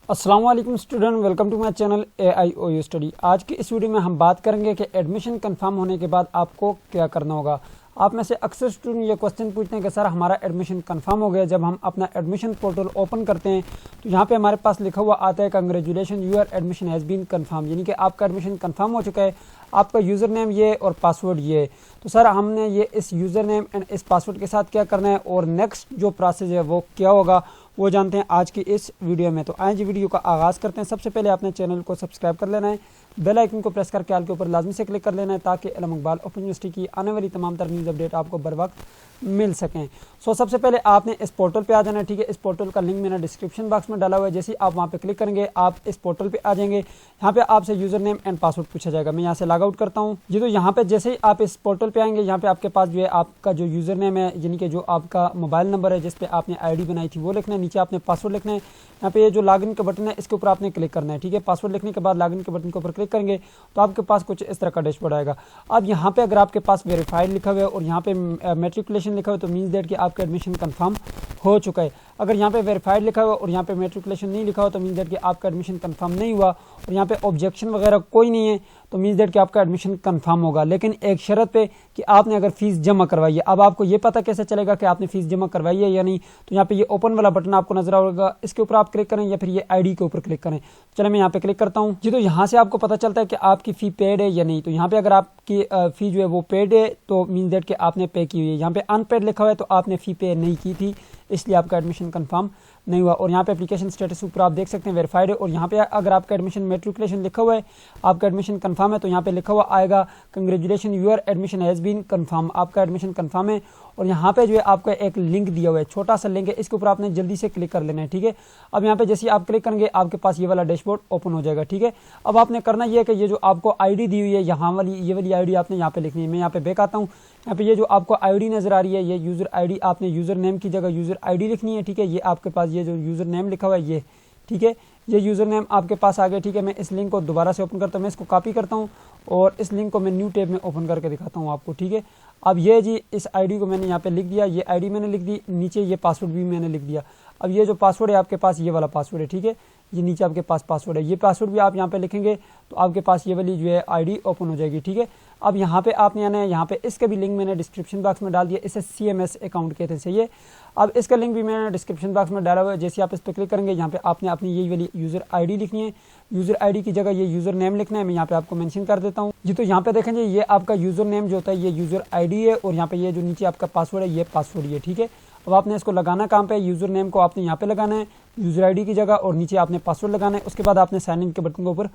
अस्सलाम वालेकुम student, welcome to my channel AIOU study. आज की इस वीडियो में हम बात करेंगे कि एडमिशन कंफर्म होने के बाद आपको क्या करना होगा। आप में से अक्सर स्टूडेंट ये क्वेश्चन पूछते हैं कि सर हमारा एडमिशन कंफर्म हो गया। जब हम अपना एडमिशन पोर्टल ओपन करते हैं तो यहाँ पे हमारे पास लिखा हुआ आता है congratulation your admission has been confirm, यानी कि आपका एडमिशन कंफर्म हो चुका है। आपका यूज़र नेम ये और पासवर्ड ये। तो सर हमने ये इस यूज़र नेम एंड इस पासवर्ड के साथ क्या करना है और नेक्स्ट जो प्रोसेस है वो क्या होगा वो जानते हैं आज की इस वीडियो में। तो आज वीडियो का आगाज़ करते हैं। सबसे पहले आपने चैनल को सब्सक्राइब कर लेना है, बेल आइकन को प्रेस करके आल के ऊपर लाजमी से क्लिक कर लेना है ताकि इल्म इकबाल ओपन यूनिवर्सिटी की आने वाली तमाम तर न्यूज़ अपडेट आपको बर वक्त मिल सकें। सबसे पहले आपने इस पोर्टल पे आ जाना है, ठीक है। इस पोर्टल का लिंक मैंने डिस्क्रिप्शन बॉक्स में डाला हुआ है। जैसे ही आप वहाँ पे क्लिक करेंगे आप इस पोर्टल पे आ जाएंगे। यहाँ पे आपसे यूज़र नेम एंड पासवर्ड पूछा जाएगा। मैं यहाँ से लॉग आउट करता हूँ जी। तो यहाँ पे जैसे ही आप इस पोर्टल पे आएंगे, यहाँ पे आपके पास जो है आपका जो यूज़र नेम है यानी कि जो आपका मोबाइल नंबर है जिस पे आपने ID बनाई थी वो लिखना है। नीचे आपने पासवर्ड लिखना है। यहाँ पे ये जो लॉगिन का बटन है इसके ऊपर आपने क्लिक करना है, ठीक है। पासवर्ड लिखने के बाद लॉगिन के बटन के ऊपर क्लिक करेंगे तो आपके पास कुछ इस तरह का डैशबोर्ड आएगा। अब यहाँ पे अगर आपके पास वेरीफाइड लिखा हुआ है और यहाँ पे मैट्रिकुलेशन लिखा हुआ है तो मीन्स दैट कि आपका एडमिशन कंफर्म हो चुका है। अगर यहाँ पे वेरीफाइड लिखा हुआ और यहाँ पे मैट्रिकुलेशन नहीं लिखा हुआ तो मीन्स दैट कि आपका एडमिशन कंफर्म नहीं हुआ और यहाँ पे ऑब्जेक्शन वगैरह कोई नहीं है तो मीन्स दैट कि आपका एडमिशन कंफर्म होगा, लेकिन एक शर्त पे कि आपने अगर फीस जमा करवाई है। अब आपको ये पता कैसे चलेगा कि आपने फीस जमा करवाई है या नहीं, तो यहाँ पे ये ओपन वाला बटन आपको नजर आएगा, इसके ऊपर आप क्लिक करें या फिर ये ID के ऊपर क्लिक करें। चले मैं यहाँ पे क्लिक करता हूँ जी। तो यहाँ से आपको पता चलता है कि आपकी फ़ी पेड है या नहीं। तो यहाँ पे अगर आपकी फ़ी जो है वो पेड है तो मीन्स दैट कि आपने पे की हुई है। यहाँ पे अनपेड लिखा हुआ है तो आपने फ़ी पे नहीं की थी, इसलिए आपका एडमिशन कंफर्म नहीं हुआ। और यहाँ पे एप्लीकेशन स्टेटस ऊपर आप देख सकते हैं वेरीफाइड है। और यहाँ पे अगर आपका एडमिशन मैट्रिकुलेशन लिखा हुआ है, आपका एडमिशन कंफर्म है, तो यहाँ पे लिखा हुआ आएगा congratulation your admission has been confirm, आपका एडमिशन कंफर्म है। और यहाँ पे जो है आपका एक लिंक दिया हुआ है, छोटा सा लिंक है, इसके ऊपर आपने जल्दी से क्लिक कर लेना है, ठीक है। अब यहाँ पे जैसे आप क्लिक करेंगे आपके पास ये वाला डैशबोर्ड ओपन हो जाएगा, ठीक है। अब आपने करना ये है कि ये जो आपको ID दी हुई है यहाँ वाली ये वाली ID आपने यहाँ पे लिखनी है। मैं यहाँ पे बैक आता हूँ। यहाँ पे ये जो आपको ID नजर आ रही है ये यूज़र ID, आपने यूज़र नेम की जगह यूज़र ID लिखनी है, ठीक है। ये आपके पास ये जो यूज़र नेम लिखा हुआ है ये, ठीक है, ये यूज़र नेम आपके पास आ गया, ठीक है। मैं इस लिंक को दोबारा से ओपन करता हूँ, मैं इसको कॉपी करता हूँ और इस लिंक को मैं न्यू टैब में ओपन करके दिखाता हूँ आपको, ठीक है। अब ये जी इस ID को मैंने यहाँ पे लिख दिया, ये ID मैंने लिख दी, नीचे ये पासवर्ड भी मैंने लिख दिया। अब ये जो पासवर्ड है आपके पास ये वाला पासवर्ड है, ठीक है। ये नीचे आपके पास पासवर्ड है, ये पासवर्ड भी आप यहाँ पे लिखेंगे तो आपके पास ये वाली जो है ID ओपन हो जाएगी, ठीक है। अब यहाँ पे आपने आना है, यहाँ पे इसका भी लिंक मैंने डिस्क्रिप्शन बॉक्स में डाल दिया, इसे CMS अकाउंट कहते हैं, सही है। अब इसका लिंक भी मैंने डिस्क्रिप्शन बॉक्स में डाला हुआ है। जैसे आप इस पर क्लिक करेंगे यहाँ पे आपने अपनी यही वाली यूज़र ID लिखनी है। यूज़र ID की जगह ये यूज़र नेम लिखना है, मैं यहाँ पे आपको मेंशन कर देता हूँ जी। तो यहाँ पे देखेंगे ये आपका यूज़र नेम जो होता है ये यूज़र ID है और यहाँ पे ये जो नीचे आपका पासवर्ड है ये पासवर्ड है, ठीक है। अब आपने इसको लगाना कहाँ पे, यूज़र नेम को आपने यहाँ पे लगाना है यूज़र ID की जगह और नीचे आपने पासवर्ड लगाना है। उसके बाद आपने साइन इन के बटन के ऊपर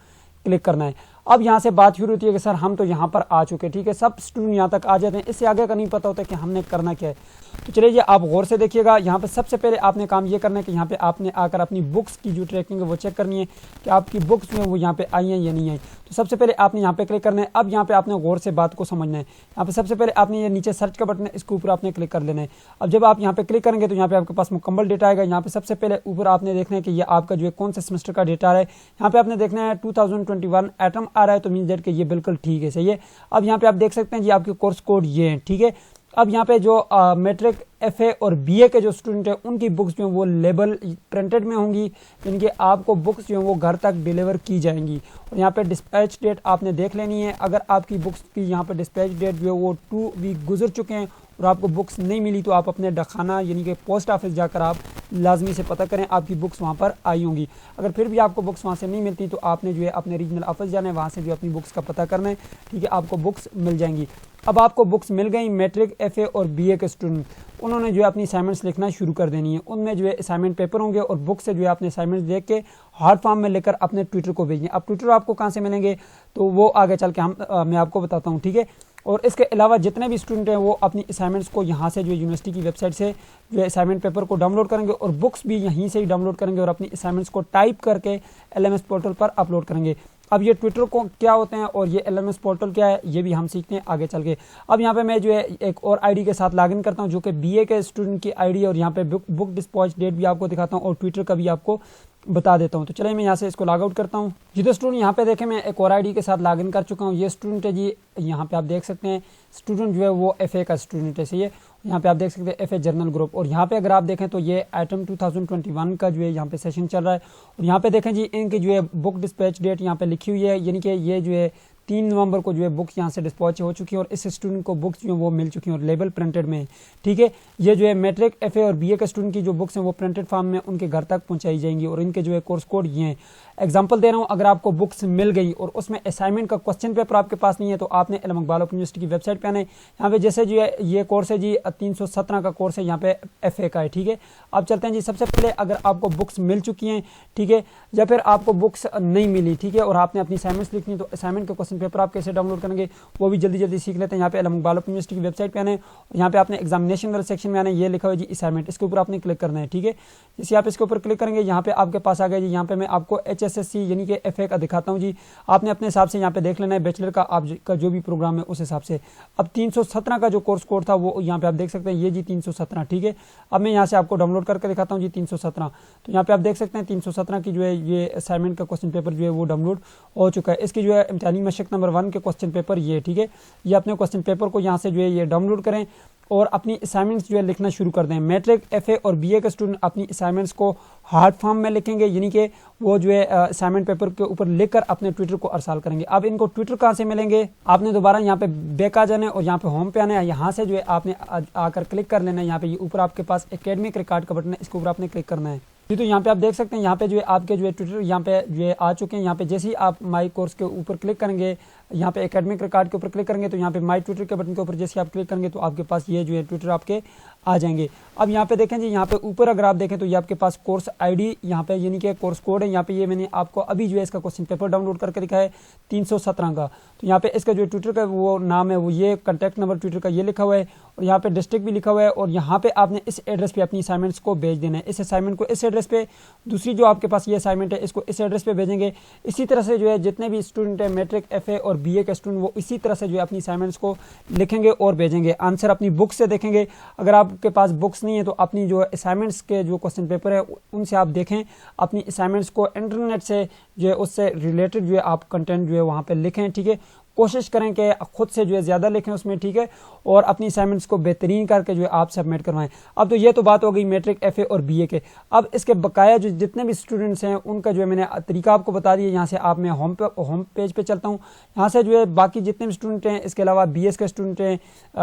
क्लिक करना है। अब यहाँ से बात शुरू होती है कि सर हम तो यहाँ पर आ चुके, ठीक है। सब स्टूडेंट यहाँ तक आ जाते हैं, इससे आगे का नहीं पता होता कि हमने करना क्या है। तो चलिए आप गौर से देखिएगा। यहाँ पे सबसे पहले आपने काम ये करना है कि यहाँ पे आपने आकर अपनी बुक्स की जो ट्रैकिंग है वो चेक करनी है कि आपकी बुक्स में वो यहाँ पे आई हैं या नहीं आई। तो सबसे पहले आपने यहाँ पे क्लिक करना है। अब यहाँ पे आपने गौर से बात को समझना है। यहाँ पे सबसे पहले आपने ये नीचे सर्च का बटन है इसके ऊपर आपने क्लिक कर लेना है। अब जब आप यहाँ पे क्लिक करेंगे तो यहाँ पे आपके पास मुकम्मल डेटा आएगा। यहाँ पे सबसे पहले ऊपर आपने देखना है कि ये आपका जो है कौन से सेमेस्टर का डेटा है। यहाँ पे आपने देखना है 2021 एटम आ रहा है तो मीन्स दैट कि ये बिल्कुल ठीक है, सही है। अब यहाँ पे आप देख सकते हैं जी आपके कोर्स कोड ये है, ठीक है। अब यहाँ पे जो मैट्रिक FA और BA के जो स्टूडेंट हैं उनकी बुक्स जो वो लेबल प्रिंटेड में होंगी, यानी कि आपको बुक्स जो है वो घर तक डिलीवर की जाएंगी। और यहाँ पे डिस्पैच डेट आपने देख लेनी है। अगर आपकी बुक्स की यहाँ पे डिस्पैच डेट जो है वो 2 वीक गुजर चुके हैं और आपको बुक्स नहीं मिली तो आप अपने डाकखाना यानी कि पोस्ट ऑफिस जाकर आप लाजमी से पता करें आपकी बुक्स वहाँ पर आई होंगी। अगर फिर भी आपको बुक्स वहाँ से नहीं मिलती तो आपने जो है अपने रीजनल ऑफिस जाना है, वहाँ से जो अपनी बुक्स का पता करना है, ठीक है। आपको बुक्स मिल जाएंगी। अब आपको बुक्स मिल गई मैट्रिक FA और BA के स्टूडेंट, उन्होंने जो है अपनी असाइनमेंट्स लिखना शुरू कर देनी है। उनमें जो है असाइनमेंट पेपर होंगे और बुक से जो है अपने असाइनमेंट्स देख के हार्ड फॉर्म में लेकर अपने ट्विटर को भेजें। अब ट्विटर आपको कहाँ से मिलेंगे तो वो आगे चल के मैं आपको बताता हूँ, ठीक है। और इसके अलावा जितने भी स्टूडेंट हैं वो अपनी असाइनमेंट्स को यहाँ से जो यूनिवर्सिटी की वेबसाइट से जो है असाइनमेंट पेपर को डाउनलोड करेंगे और बुक्स भी यहीं से ही डाउनलोड करेंगे और अपनी असाइनमेंट्स को टाइप करके LMS पोर्टल पर अपलोड करेंगे। अब ये ट्विटर को क्या होते हैं और ये LMS पोर्टल क्या है ये भी हम सीखते हैं आगे चल के। अब यहाँ पे मैं जो है एक और ID के साथ लॉगिन करता हूँ जो कि BA के स्टूडेंट की ID है और यहाँ पे बुक डिस्पैच डेट भी आपको दिखाता हूँ और ट्विटर का भी आपको बता देता हूँ। तो चलिए मैं यहाँ से इसको लॉग आउट करता हूँ जी। तो स्टूडेंट यहाँ पे देखें मैं एक और आईडी के साथ लॉगिन कर चुका हूँ। ये स्टूडेंट है जी, यहाँ पे आप देख सकते हैं स्टूडेंट जो है वो FA का स्टूडेंट है। सही है, यहाँ पे आप देख सकते हैं FA जर्नल ग्रुप। और यहाँ पे अगर आप देखें तो ये आइटम 2021 का जो है यहाँ पे सेशन चल रहा है। और यहाँ पे देखें जी इनकी जो है बुक डिस्पैच डेट यहाँ पे लिखी हुई है, यानी कि ये जो है 3 नवंबर को जो है बुक यहाँ से डिस्पैच हो चुकी है और इस स्टूडेंट को बुक्स जो है वो मिल चुकी हैं और लेबल प्रिंटेड में है। ठीक है, ये जो है मैट्रिक FA और BA के स्टूडेंट की जो बुक्स हैं वो प्रिंटेड फॉर्म में उनके घर तक पहुंचाई जाएंगी। और इनके जो है कोर्स कोड ये हैं। एग्जाम्पल दे रहा हूँ, अगर आपको बुक्स मिल गई और उसमें असाइनमेंट का क्वेश्चन पेपर आपके पास नहीं है तो आपने इल्म इकबाल ओपन यूनिवर्सिटी की वेबसाइट पे आना है। यहाँ पे जैसे जो है ये कोर्स है जी 317 का कोर्स है, यहाँ पे FA का है। ठीक है, अब चलते हैं जी। सबसे पहले अगर आपको बुक्स मिल चुकी हैं, ठीक है, या फिर आपको बुक्स नहीं मिली, ठीक है, और आपने अपनी असाइनमेंट्स लिखनी, तो असाइनमेंट का क्वेश्चन पेपर आप कैसे डाउनलोड करेंगे वो भी जल्दी जल्दी सीख लेते हैं। यहाँ पे इल्म इकबाल ओपन यूनिवर्सिटी की वेबसाइट पे आना है और यहाँ पे आपने एग्जामिनेशन वाले सेक्शन में आना है। ये लिखा हुआ है जी असाइनमेंट, इसके ऊपर आपने क्लिक करना है। ठीक है, जैसे आप इसके ऊपर क्लिक करेंगे यहाँ पे आपके पास आ गया जी। यहाँ पे मैं आपको HSSC यानी कि FA का दिखाता हूँ जी। आपने अपने हिसाब से यहाँ पे देख लेना है, बैचलर का आपका जो भी प्रोग्राम है उस हिसाब से। अब 317 का जो कोर्स कोड था वो यहाँ पे आप देख सकते हैं, ये जी 317। ठीक है, अब मैं यहाँ से आपको डाउनलोड करके दिखाता हूँ जी 317। तो यहाँ पे आप देख सकते हैं 317 की जो है ये असाइनमेंट का क्वेश्चन पेपर जो है वो डाउनलोड हो चुका है। इसकी जो है इम्तिहानी मशक नंबर 1 के क्वेश्चन पेपर ये, ठीक है, ये अपने क्वेश्चन पेपर को यहाँ से जो है ये डाउनलोड करें और अपनी असाइनमेंट्स जो है लिखना शुरू कर दें। मैट्रिक FA और BA के स्टूडेंट अपनी असाइनमेंट्स को हार्ड फॉर्म में लिखेंगे, यानी कि वो जो है असाइनमेंट पेपर के ऊपर लिखकर अपने ट्विटर को अरसाल करेंगे। अब इनको ट्विटर कहाँ से मिलेंगे, आपने दोबारा यहाँ पे बैक आ जाना है और यहाँ पे होम पे आना है। यहाँ से जो है आपने आकर क्लिक कर लेना है। यहाँ पे ये ऊपर आपके पास एकेडमिक रिकॉर्ड का बटन है, इसके ऊपर आपने क्लिक करना है जी। तो यहाँ पे आप देख सकते हैं यहाँ पे जो है आपके जो है ट्विटर यहाँ पे जो है आ चुके हैं। यहाँ पे जैसे ही आप माई कोर्स के ऊपर क्लिक करेंगे, यहाँ पे एकेडमिक रिकॉर्ड के ऊपर क्लिक करेंगे तो यहाँ पे माई ट्विटर के बटन के ऊपर जैसे आप क्लिक करेंगे तो आपके पास ये जो है ट्विटर आपके आ जाएंगे। अब यहाँ पे देखें जी, यहाँ पे ऊपर अगर आप देखें तो ये आपके पास कोर्स ID यहाँ पे यानी कि कोर्स कोड है। यहाँ पे ये मैंने आपको अभी जो है इसका क्वेश्चन पेपर डाउनलोड करके दिखा है 317 का। तो यहाँ पे इसका जो ट्विटर का वो नाम है वो ये कॉन्टैक्ट नंबर ट्विटर का ये लिखा हुआ है और यहाँ पे डिस्ट्रिक्ट भी लिखा हुआ है और यहाँ पे आपने इस एड्रेस पे अपनी असाइनमेंट्स को भेज देना है। इस असाइनमेंट को इस एड्रेस पे, दूसरी जो आपके पास ये असाइनमेंट है इसको इस एड्रेस पे भेजेंगे। इसी तरह से जो है जितने भी स्टूडेंट है मैट्रिक FA और BA के स्टूडेंट वो इसी तरह से जो है अपनी असाइनमेंट्स को लिखेंगे और भेजेंगे। आंसर अपनी बुक से देखेंगे, अगर आपके पास बुक्स नहीं है तो अपनी जो असाइनमेंट्स के जो क्वेश्चन पेपर है उनसे आप देखें। अपनी असाइनमेंट्स को इंटरनेट से जो है उससे रिलेटेड जो है आप कंटेंट जो है वहाँ पे लिखें। ठीक है, कोशिश करें कि खुद से जो है ज़्यादा लिखें उसमें। ठीक है, और अपनी असाइनमेंट्स को बेहतरीन करके जो है आप सबमिट करवाएं। अब तो ये तो बात हो गई मैट्रिक FA और BA के। अब इसके बकाया जो जितने भी स्टूडेंट्स हैं उनका जो है मैंने तरीका आपको बता दिया। यहाँ से आप मैं होम पेज पे चलता हूँ। यहाँ से जो है बाकी जितने भी स्टूडेंट हैं, इसके अलावा BS के स्टूडेंट हैं,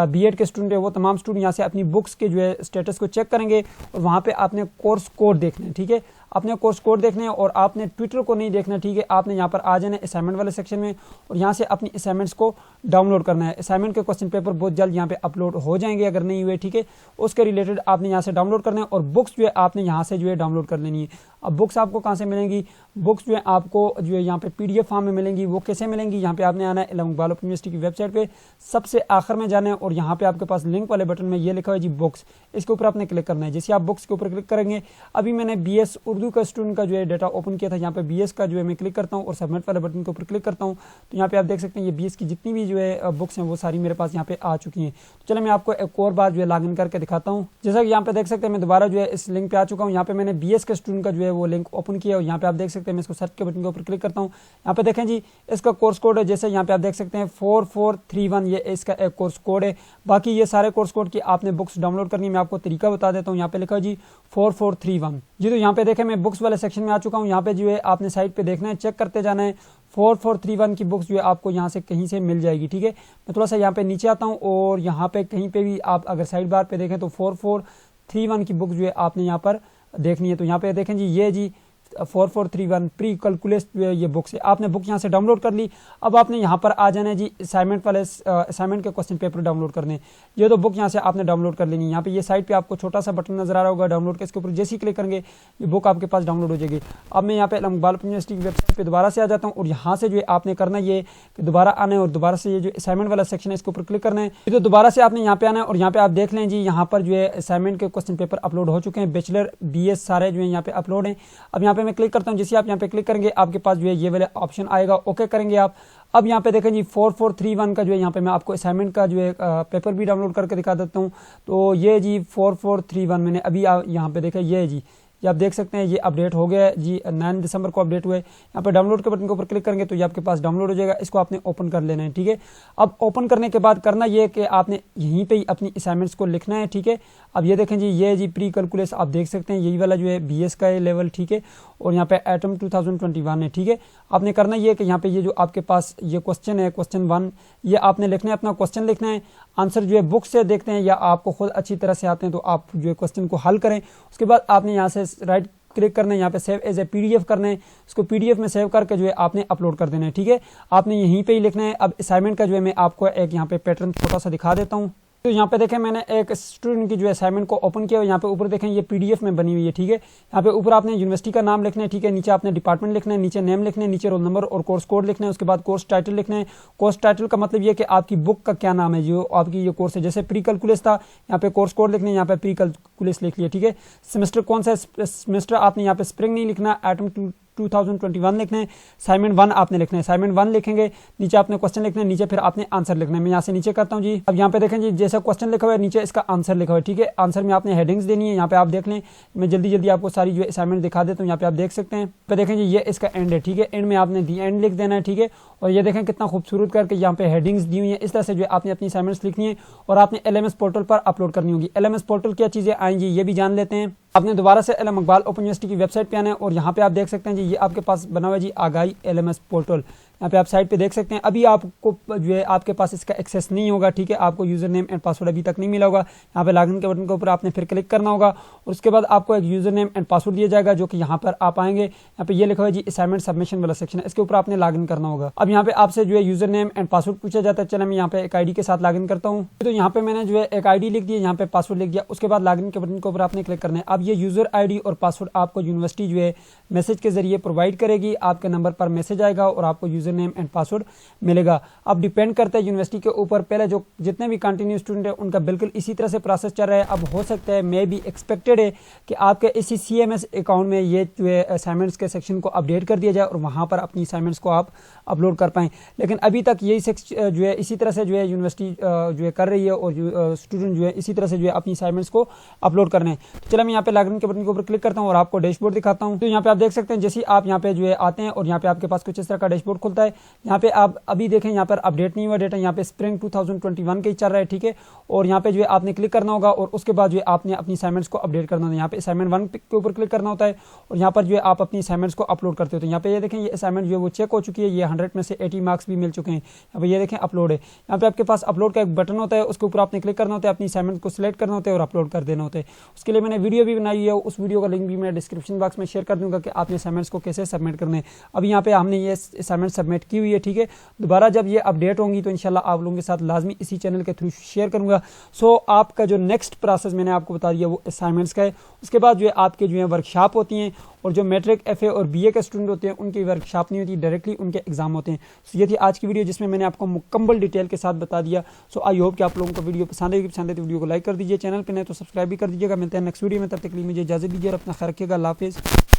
B.Ed के स्टूडेंट हैं, वो तमाम स्टूडेंट यहाँ से अपनी बुक्स के जो है स्टेटस को चेक करेंगे और वहाँ पर आपने कोर्स कोड देखना है। ठीक है, अपने कोर्स कोड देखने हैं और आपने ट्विटर को नहीं देखना। ठीक है, आपने यहाँ पर आ जाना है असाइनमेंट वाले सेक्शन में और यहाँ से अपनी असाइनमेंट्स को डाउनलोड करना है। असाइनमेंट के क्वेश्चन पेपर बहुत जल्द यहाँ पे अपलोड हो जाएंगे अगर नहीं हुए। ठीक है, उसके रिलेटेड आपने यहाँ से डाउनलोड करना है और बुक्स जो है आपने यहाँ से जो है डाउनलोड कर लेनी है। अब बुक्स आपको कहाँ से मिलेंगी, बुक्स जो है आपको जो है यहाँ पे PDF फॉर्म में मिलेंगी। वो कैसे मिलेंगी, यहाँ पे आपने आना है इल्म इकबाल ओपन यूनिवर्सिटी की वेबसाइट पे, सबसे आखिर में जाना है और यहाँ पे आपके पास लिंक वाले बटन में ये लिखा है जी बुक्स, इसके ऊपर आपने क्लिक करना है। जैसे आप बुक्स के ऊपर क्लिक करेंगे, अभी मैंने BS उर्दू का स्टूडेंट का जो है डाटा ओपन किया था, यहाँ पे BS का जो है मैं क्लिक करता हूँ और सबमिट वाले बटन के ऊपर क्लिक करता हूँ तो यहाँ पे आप देख सकते हैं ये BS की जितनी भी जो है बुक्स हैं वो सारी मेरे पास यहाँ पे आ चुकी हैं। तो चलो मैं आपको एक और बार जो है लॉगिन करके दिखाता हूँ। जैसा कि यहाँ पे देख सकते हैं मैं दोबारा जो है इस लिंक पे आ चुका हूँ। यहाँ पे मैंने BS के स्टूडेंट का जो है वो लिंक ओपन किया और यहाँ पे आप देख सकते हैं मैं इसको सर्च के बटन के ऊपर क्लिक करता हूँ। यहाँ पे देखें जी इसका कोर्स कोड है, जैसे यहाँ पे आप देख सकते हैं 4431 ये इसका एक कोर्स कोड है। बाकी ये सारे कोर्स कोड की आपने बुक्स डाउनलोड करनी, मैं आपको तरीका बता देता हूँ। यहाँ पे लिखा जी 4431 जी। तो यहाँ पे देखें मैं बुक्स वाले सेक्शन में आ चुका हूँ। यहाँ पे जो है आपने साइट पे देखना है, चेक करते जाना है। 4431 की बुक्स जो है आपको यहाँ से कहीं से मिल जाएगी। ठीक है, मैं थोड़ा सा यहाँ पे नीचे आता हूँ और यहाँ पे कहीं पे भी आप अगर साइड बार पे देखें तो 4431 की बुक जो है आपने यहाँ पर देखनी है। तो यहाँ पे देखें जी ये जी 4431 प्री कैलकुलेट जो है ये बुक्स है, आपने बुक यहाँ से डाउनलोड कर ली। अब आपने यहाँ पर आ जाना है जी असाइनमेंट वाले असाइनमेंट के क्वेश्चन पेपर डाउनलोड करने। ये तो बुक यहाँ से आपने डाउनलोड कर लेनी है। यहाँ पे ये साइड पे आपको छोटा सा बटन नजर आ रहा होगा डाउनलोड के, इसके ऊपर जैसे ही क्लिक करेंगे ये बुक आपके पास डाउनलोड हो जाएगी। अब मैं यहाँ पे इल्म इकबाल ओपन यूनिवर्सिटी की वेबसाइट पर दोबारा से आ जाता हूँ और यहाँ से जो है आपने करना ये कि दोबारा आना है और दोबारा से ये जो असाइनमेंट वाला सेक्शन है इसके ऊपर क्लिक करना है। तो दोबारा से आपने यहाँ पे आना है और यहाँ पे आप देख लें जी यहाँ पर जो है असाइनमेंट के क्वेश्चन पेपर अपलोड हो चुके हैं। बैचलर BS सारे जो है यहाँ पे अपलोड हैं। अब यहाँ पे मैं क्लिक करता हूँ, जैसे आप यहाँ पे क्लिक करेंगे आपके पास जो है ये वाले ऑप्शन आएगा, ओके करेंगे आप। अब यहाँ पे देखें जी 4431 का जो है यहाँ पे मैं आपको असाइनमेंट का जो है पेपर भी डाउनलोड करके दिखा देता हूँ। तो ये जी 4431 मैंने अभी यहाँ पे देखा, ये जी ये आप देख सकते हैं ये अपडेट हो गया है जी, 9 दिसंबर को अपडेट हुआ है। यहाँ पे डाउनलोड के बटन के ऊपर क्लिक करेंगे तो ये आपके पास डाउनलोड हो जाएगा, इसको आपने ओपन कर लेना है। ठीक है, अब ओपन करने के बाद करना ये है कि आपने यहीं पे ही अपनी असाइनमेंट्स को लिखना है। ठीक है, अब ये देखें जी, ये जी प्री कैलकुलस आप देख सकते हैं, यही वाला जो है BS का है लेवल। ठीक है, और यहाँ पे एटम 2021 है। ठीक है, आपने करना ये है कि यहाँ पे ये जो आपके पास ये क्वेश्चन है, क्वेश्चन 1, ये आपने लिखना है, अपना क्वेश्चन लिखना है। आंसर जो है बुक से देखते हैं या आपको खुद अच्छी तरह से आते हैं तो आप जो है क्वेश्चन को हल करें। उसके बाद आपने यहाँ से राइट क्लिक करना है, यहाँ पे सेव एज ए PDF करना है, उसको PDF में सेव करके जो है आपने अपलोड कर देना है। ठीक है, आपने यहीं पे ही लिखना है। अब असाइनमेंट का जो है मैं आपको एक यहाँ पे पैटर्न छोटा सा दिखा देता हूँ। तो यहाँ पे देखें मैंने एक स्टूडेंट की जो असाइनमेंट को ओपन किया, यहाँ पे ऊपर देखें ये PDF में बनी हुई है। ठीक है, यहाँ पे ऊपर आपने यूनिवर्सिटी का नाम लिखना है। ठीक है, नीचे आपने डिपार्टमेंट लिखना है, नीचे नेम लिखना है, नीचे रोल नंबर और कोर्स कोड लिखना है। उसके बाद कोर्स टाइटल लिखना है। कोर्स टाइटल का मतलब ये कि आपकी बुक का क्या नाम है, जो आपकी ये कोर्स है। जैसे प्री कैलकुलस था, यहाँ पे कोर्स कोड लिखना है, यहाँ पे प्री कैलकुलस लिख लिया। ठीक है, सेमेस्टर कौन सा सेमेस्टर, आपने यहाँ पे स्प्रिंग नहीं लिखना, एटम 2021 लिखना है। असाइनमेंट 1 आपने लिखना है, असाइनमेंट 1 लिखेंगे, नीचे आपने क्वेश्चन लिखना है, नीचे फिर आपने आंसर लिखना है। मैं यहाँ से नीचे करता हूँ जी। अब यहाँ पे देखें जी, जैसा क्वेश्चन लिखा हुआ है नीचे इसका आंसर लिखा हुआ है। ठीक है, आंसर में आपने हेडिंग्स देनी है, यहाँ पे आप देख लें, मैं जल्दी जल्दी आपको सारी जो असाइनमेंट दिखा देता हूँ। यहाँ पे आप देख सकते हैं, पे देखें जी ये इसका एंड है। ठीक है, एंड में आपने दी एंड लिख देना है। ठीक है, और ये देखें कितना खूबसूरत करके यहाँ पे हेडिंग्स दी हुई है। इस तरह से जो है आपने अपनी असाइनमेंट्स लिखनी है और आपने LMS पोर्टल पर अपलोड करनी होगी। LMS पोर्टल क्या चीज़ें आएंगी ये भी जान लेते हैं। आपने दोबारा से LM इकबाल ओपन यूनिवर्सिटी की वेबसाइट पे आना है और यहाँ पे आप देख सकते हैं जी, ये आपके पास बना हुआ है जी आगाही LMS पोर्टल। यहाँ पे आप साइट पे देख सकते हैं। अभी आपको जो है आपके पास इसका एक्सेस नहीं होगा। ठीक है, आपको यूजर नेम एंड पासवर्ड अभी तक नहीं मिला होगा। यहाँ पे लॉगिन के बटन के ऊपर आपने फिर क्लिक करना होगा और उसके बाद आपको एक यूजर नेम एंड पासवर्ड दिया जाएगा, जो कि यहाँ पर आप आएंगे, यहाँ पे ये लिखा हुआ है जी असाइनमेंट सबमिशन वाला सेक्शन है, इसके ऊपर आपने लॉगिन करना होगा। अब यहाँ पे आपसे जो है यूजर नेम एंड पासवर्ड पूछा जाता है। चलो मैं यहाँ पे एक ID के साथ लॉगिन करता हूँ। तो यहाँ पे मैंने जो है एक ID लिख दिया, यहाँ पे पासवर्ड लिख दिया, उसके बाद लॉगिन के बटन के ऊपर आपने क्लिक करना है। अब ये यूजर ID और पासवर्ड आपको यूनिवर्सिटी जो है मैसेज के जरिए प्रोवाइड करेगी, आपके नंबर पर मैसेज आएगा और आपको यूजर नेम एंड पासवर्ड मिलेगा। अब डिपेंड करता है यूनिवर्सिटी के ऊपर, पहले जो जितने भी कंटिन्यू स्टूडेंट है उनका बिल्कुल इसी तरह से प्रोसेस चल रहा है। अब हो सकता है, मे बी एक्सपेक्टेड है कि आपके इसी CMS अकाउंट में ये जो है असाइनमेंट्स के सेक्शन को अपडेट कर दिया जाए और वहाँ पर अपनी असाइनमेंट्स को आप अपलोड कर पाएँ। लेकिन अभी तक यही जो है इसी तरह से जो है यूनिवर्सिटी जो है कर रही है और स्टूडेंट जो है इसी तरह से जो है अपनी असाइनमेंट्स को अपलोड करने हैं। तो चलो मैं यहाँ पे लॉगिन के बटन के ऊपर क्लिक करता हूँ और आपको डैशबोर्ड दिखाता हूँ। तो यहाँ पे आप देख सकते हैं, जैसे आप यहाँ पे जो है आते हैं और यहाँ पे आपके पास कुछ इस तरह का डैशबोर्ड खुलता है। यहाँ पे आप अभी देखें, यहाँ पर अपडेट नहीं हुआ डेटा, यहाँ पे स्प्रिंग 2021 के ही चल रहा है। ठीक है, और यहाँ पे जो है आपने क्लिक करना होगा और उसके बाद जो है आपने अपनी असाइनमेंट्स को अपडेट करना होता है। यहाँ पे असाइनमेंट 1 के ऊपर क्लिक करना होता है और यहाँ पर जो है आप अपनी असाइनमेंट्स को अपलोड करते हो। तो यहाँ पे ये देखें, ये असाइनमेंट जो है वो चेक हो चुकी है, ये 100 में से 80 मार्क्स भी मिल चुके हैं। यहाँ पे ये देखें अपलोड है, यहाँ पे आपके पास अपलोड का एक बटन होता है, उसके ऊपर आपने क्लिक करना होता है, अपनी असाइनमेंट को सिलेक्ट करना होता है और अपलोड कर देना होता है। उसके लिए मैंने वीडियो भी बनाई है, उस वीडियो का लिंक भी मैं डिस्क्रिप्शन बॉक्स में शेयर कर दूंगा कि आपने असाइनमेंट्स को कैसे सबमिट करना है। अब यहाँ पे हमने ये असाइनमेंट सबमिट की हुई है। ठीक है, दोबारा जब ये अपडेट होंगी तो इंशाल्लाह आप लोगों के साथ लाजमी इसी चैनल के थ्रू शेयर करूंगा। सो आपका जो नेक्स्ट प्रोसेस मैंने आपको बता दिया वो असाइनमेंट्स का है। उसके बाद जो है आपके जो है वर्कशॉप होती हैं और जो मैट्रिक FA और BA के स्टूडेंट होते हैं उनकी वर्कशॉप नहीं होती, डायरेक्टली उनके एग्जाम होते हैं। सो ये थी आज की वीडियो जिसमें मैंने आपको मुकम्मल डिटेल के साथ बता दिया। सो आई होप कि आप लोगों को वीडियो पसंद आएगी। पसंद है तो वीडियो को लाइक कर दीजिए, चैनल पर नहीं तो सब्सक्राइब भी कर दीजिएगा। मिलते हैं नेक्स्ट वीडियो में, तब तक के लिए मुझे इजाजत दीजिए और अपना ख्याल रखिएगा। अल्लाह हाफिज़।